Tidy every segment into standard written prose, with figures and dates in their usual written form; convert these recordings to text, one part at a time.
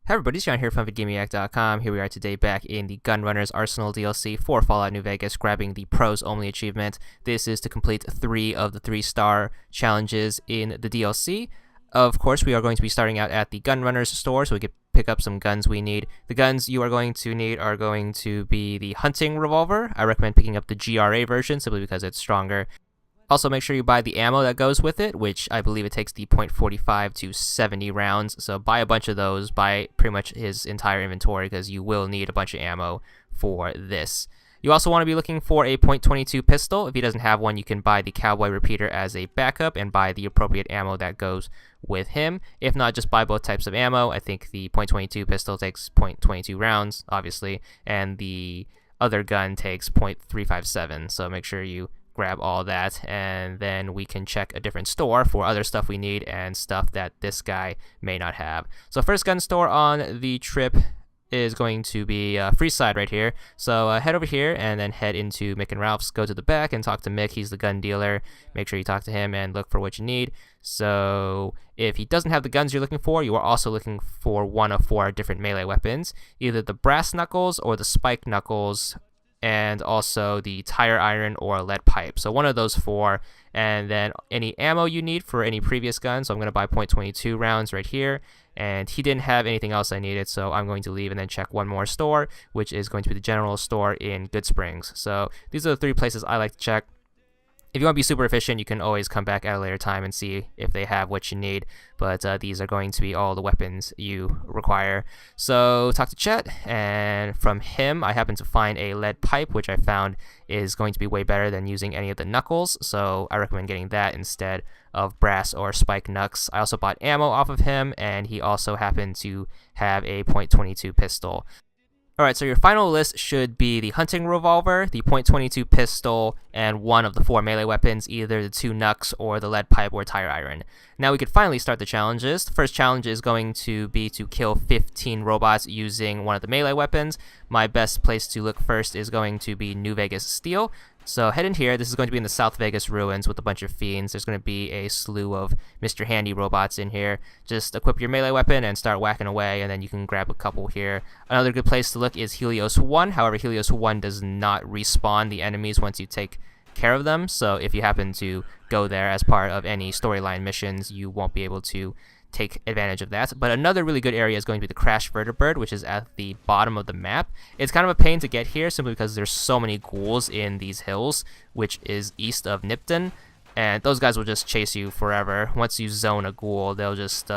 Hey everybody, it's John here from VidGamiac.com. Here we are today back in the Gunrunners Arsenal DLC for Fallout New Vegas, grabbing the Pros Only achievement. This is to complete 3 of the 3-star challenges in the DLC. Of course, we are going to be starting out at the Gunrunners store so we can pick up some guns we need. The guns you are going to need are going to be the hunting revolver. I recommend picking up the GRA version simply because it's stronger. Also, make sure you buy the ammo that goes with it, which I believe it takes the .45 to 70 rounds. So buy a bunch of those, buy pretty much his entire inventory because you will need a bunch of ammo for this. You also want to be looking for a .22 pistol. If he doesn't have one, you can buy the cowboy repeater as a backup and buy the appropriate ammo that goes with him. If not, just buy both types of ammo. I think the .22 pistol takes .22 rounds, obviously, and the other gun takes .357. So make sure you grab all that, and then we can check a different store for other stuff we need and stuff that this guy may not have. So first gun store on the trip is going to be Freeside right here. So head over here and then head into Mick and Ralph's. Go to the back and talk to Mick. He's the gun dealer. Make sure you talk to him and look for what you need. So if he doesn't have the guns you're looking for, you are also looking for one of 4 different melee weapons, either the brass knuckles or the spike knuckles, and also the tire iron or lead pipe. So one of those 4, and then any ammo you need for any previous gun. So I'm going to buy .22 rounds right here, and he didn't have anything else I needed, so I'm going to leave and then check one more store, which is going to be the general store in Good Springs. So these are the 3 places I like to check. If you want to be super efficient, you can always come back at a later time and see if they have what you need, but these are going to be all the weapons you require. So talk to Chet, and from him I happened to find a lead pipe, which I found is going to be way better than using any of the knuckles, so I recommend getting that instead of brass or spike knucks. I also bought ammo off of him, and he also happened to have a .22 pistol. Alright, so your final list should be the hunting revolver, the .22 pistol, and one of the 4 melee weapons, either the 2 knucks or the lead pipe or tire iron. Now we could finally start the challenges. The first challenge is going to be to kill 15 robots using one of the melee weapons. My best place to look first is going to be New Vegas Steel. So head in here. This is going to be in the South Vegas ruins with a bunch of fiends. There's going to be a slew of Mr. Handy robots in here. Just equip your melee weapon and start whacking away, and then you can grab a couple here. Another good place to look is Helios 1. However, Helios 1 does not respawn the enemies once you take care of them. So if you happen to go there as part of any storyline missions, you won't be able to take advantage of that. But another really good area is going to be the Crash Vertibird, which is at the bottom of the map. It's kind of a pain to get here simply because there's so many ghouls in these hills, which is east of Nipton, and those guys will just chase you forever. Once you zone a ghoul, they'll just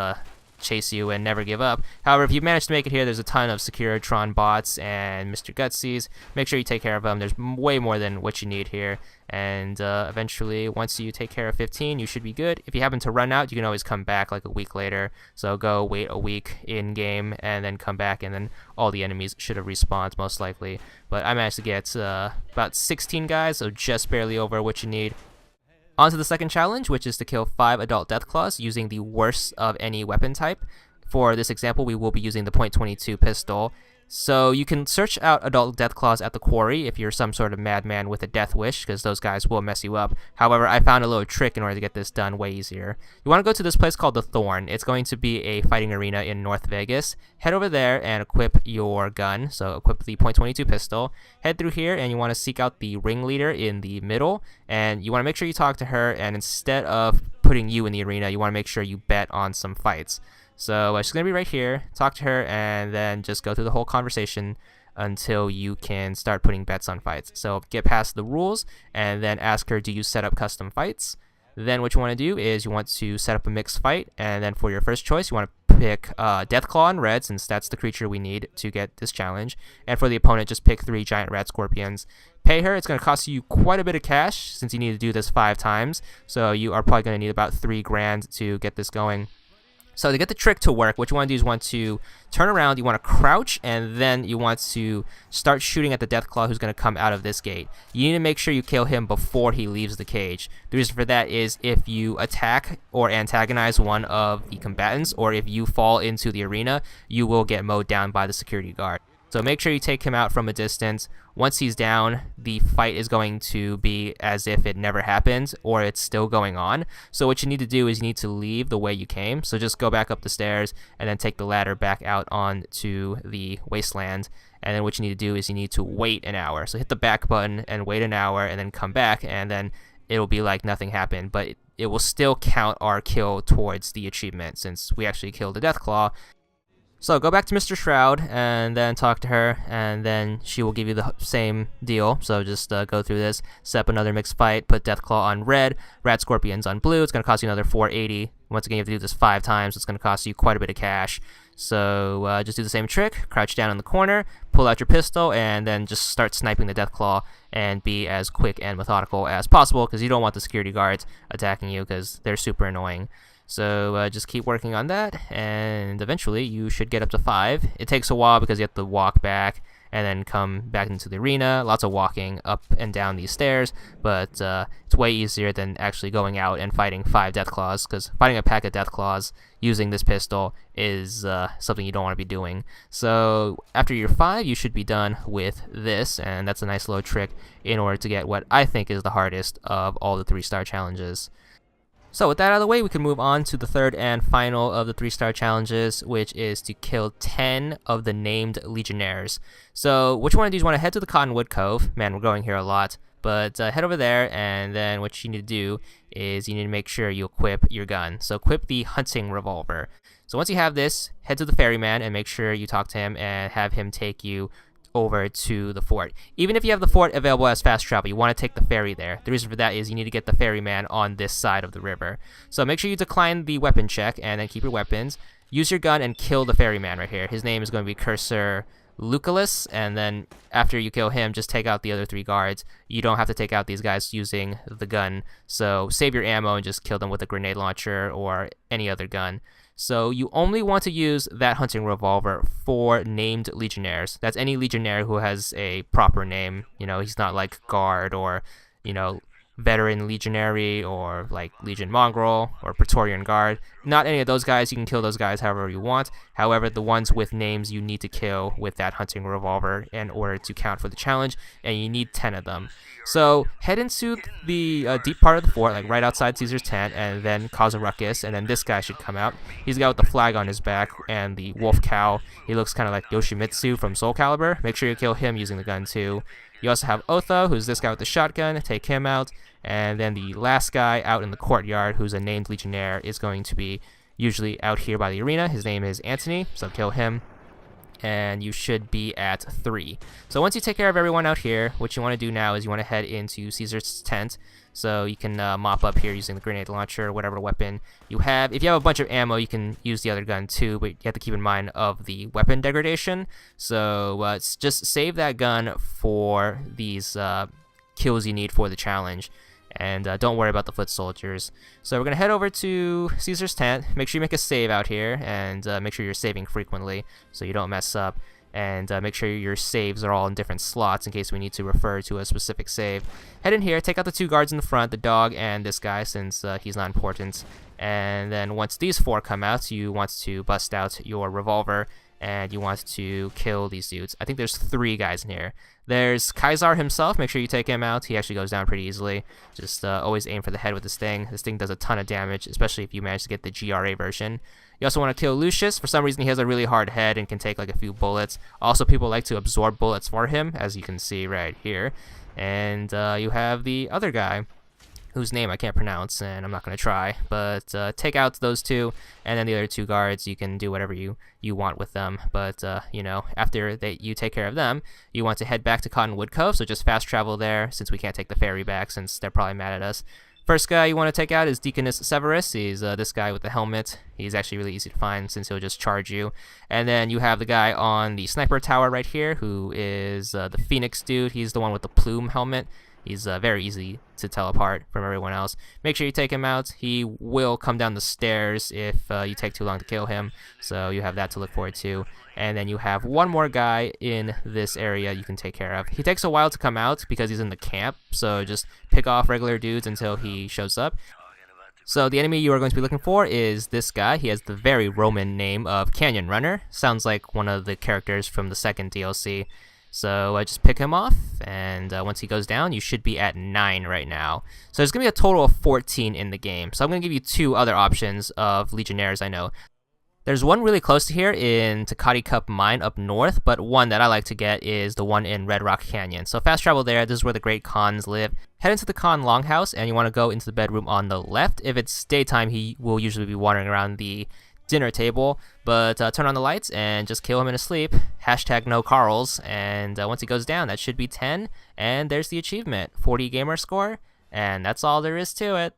chase you and never give up. However, if you manage to make it here, there's a ton of Securitron bots and Mr. Gutsies. Make sure you take care of them. There's way more than what you need here, and eventually once you take care of 15, you should be good. If you happen to run out, you can always come back like a week later, so go wait a week in game and then come back, and then all the enemies should have respawned most likely. But I managed to get about 16 guys, so just barely over what you need. On to the second challenge, which is to kill 5 adult Deathclaws using the worst of any weapon type. For this example, we will be using the .22 pistol. So you can search out adult Deathclaws at the quarry if you're some sort of madman with a death wish, because those guys will mess you up. However, I found a little trick in order to get this done way easier. You want to go to this place called the Thorn. It's going to be a fighting arena in North Vegas. Head over there and equip your gun. So equip the .22 pistol. Head through here, and you want to seek out the ringleader in the middle, and you want to make sure you talk to her, and instead of putting you in the arena, you want to make sure you bet on some fights. So she's going to be right here. Talk to her, and then just go through the whole conversation until you can start putting bets on fights. So get past the rules, and then ask her, do you set up custom fights? Then what you want to do is you want to set up a mixed fight, and then for your first choice, you want to pick Deathclaw in red, since that's the creature we need to get this challenge. And for the opponent, just pick 3 giant rat scorpions. Pay her. It's going to cost you quite a bit of cash, since you need to do this 5 times. So you are probably going to need about $3 grand to get this going. So to get the trick to work, what you want to do is you want to turn around, you want to crouch, and then you want to start shooting at the Deathclaw who's going to come out of this gate. You need to make sure you kill him before he leaves the cage. The reason for that is if you attack or antagonize one of the combatants, or if you fall into the arena, you will get mowed down by the security guard. So make sure you take him out from a distance. Once he's down, the fight is going to be as if it never happened, or it's still going on. So what you need to do is you need to leave the way you came. So just go back up the stairs and then take the ladder back out onto the wasteland. And then what you need to do is you need to wait an hour. So hit the back button and wait an hour and then come back, and then it'll be like nothing happened. But it will still count our kill towards the achievement since we actually killed a Deathclaw. So go back to Mr. Shroud and then talk to her, and then she will give you the same deal. So just go through this, set up another mixed fight, put Deathclaw on red, Rat Scorpions on blue. It's going to cost you another 480. Once again, you have to do this 5 times. It's going to cost you quite a bit of cash. So just do the same trick, crouch down in the corner, pull out your pistol, and then just start sniping the Deathclaw and be as quick and methodical as possible because you don't want the security guards attacking you because they're super annoying. So just keep working on that, and eventually you should get up to 5. It takes a while because you have to walk back and then come back into the arena. Lots of walking up and down these stairs, but it's way easier than actually going out and fighting 5 Deathclaws, because fighting a pack of Deathclaws using this pistol is something you don't want to be doing. So after you're 5, you should be done with this, and that's a nice little trick in order to get what I think is the hardest of all the 3-star challenges. So with that out of the way, we can move on to the third and final of the 3-star challenges, which is to kill 10 of the named Legionnaires. So which one of these you want to head to the Cottonwood Cove? Man, we're going here a lot. But head over there, and then what you need to do is you need to make sure you equip your gun. So equip the hunting revolver. So once you have this, head to the ferryman and make sure you talk to him and have him take you over to the fort. Even if you have the fort available as fast travel, you want to take the ferry there. The reason for that is you need to get the ferryman on this side of the river. So make sure you decline the weapon check and then keep your weapons. Use your gun and kill the ferryman right here. His name is going to be Cursor Lucullus, and then after you kill him, just take out the other 3 guards. You don't have to take out these guys using the gun, so save your ammo and just kill them with a grenade launcher or any other gun. So you only want to use that hunting revolver for named legionnaires. That's any legionnaire who has a proper name. You know, he's not like guard or, you know, veteran legionary or like Legion Mongrel or Praetorian Guard. Not any of those guys. You can kill those guys however you want. However, the ones with names you need to kill with that hunting revolver in order to count for the challenge, and you need 10 of them. So head into the deep part of the fort, like right outside Caesar's tent, and then cause a ruckus, and then this guy should come out. He's the guy with the flag on his back and the wolf cow. He looks kind of like Yoshimitsu from Soul Calibur. Make sure you kill him using the gun too. You also have Otho, who's this guy with the shotgun. Take him out. And then the last guy out in the courtyard, who's a named legionnaire, is going to be usually out here by the arena. His name is Antony, so kill him. And you should be at 3. So once you take care of everyone out here, what you want to do now is you want to head into Caesar's tent. So you can mop up here using the grenade launcher or whatever weapon you have. If you have a bunch of ammo, you can use the other gun too, but you have to keep in mind of the weapon degradation. So just save that gun for these kills you need for the challenge. And don't worry about the foot soldiers. So we're going to head over to Caesar's tent. Make sure you make a save out here, and make sure you're saving frequently so you don't mess up. And make sure your saves are all in different slots in case we need to refer to a specific save. Head in here, take out the 2 guards in the front, the dog and this guy, since he's not important. And then once these 4 come out, you want to bust out your revolver and you want to kill these dudes. I think there's 3 guys in here. There's Kaisar himself. Make sure you take him out. He actually goes down pretty easily. Just always aim for the head with this thing. This thing does a ton of damage, especially if you manage to get the GRA version. You also want to kill Lucius. For some reason, he has a really hard head and can take like a few bullets. Also, people like to absorb bullets for him, as you can see right here. And you have the other guy, whose name I can't pronounce, and I'm not going to try. But take out those 2, and then the other 2 guards, you can do whatever you want with them. But, you know, after you take care of them, you want to head back to Cottonwood Cove, so just fast travel there, since we can't take the ferry back, since they're probably mad at us. First guy you want to take out is Deaconess Severus. He's this guy with the helmet. He's actually really easy to find since he'll just charge you. And then you have the guy on the sniper tower right here, who is the Phoenix dude. He's the one with the plume helmet. He's very easy to tell apart from everyone else. Make sure you take him out. He will come down the stairs if you take too long to kill him, so you have that to look forward to. And then you have one more guy in this area you can take care of. He takes a while to come out because he's in the camp, so just pick off regular dudes until he shows up. So the enemy you are going to be looking for is this guy. He has the very Roman name of Canyon Runner. Sounds like one of the characters from the second DLC. So I just pick him off, and once he goes down, you should be at 9 right now. So there's going to be a total of 14 in the game. So I'm going to give you 2 other options of Legionnaires I know. There's one really close to here in Takati Cup Mine up north, but one that I like to get is the one in Red Rock Canyon. So fast travel there. This is where the Great Khans live. Head into the Khan Longhouse, and you want to go into the bedroom on the left. If it's daytime, he will usually be wandering around the dinner table, but turn on the lights and just kill him in his sleep. Hashtag no Carls, and once he goes down, that should be 10, and there's the achievement, 40 gamer score, and that's all there is to it.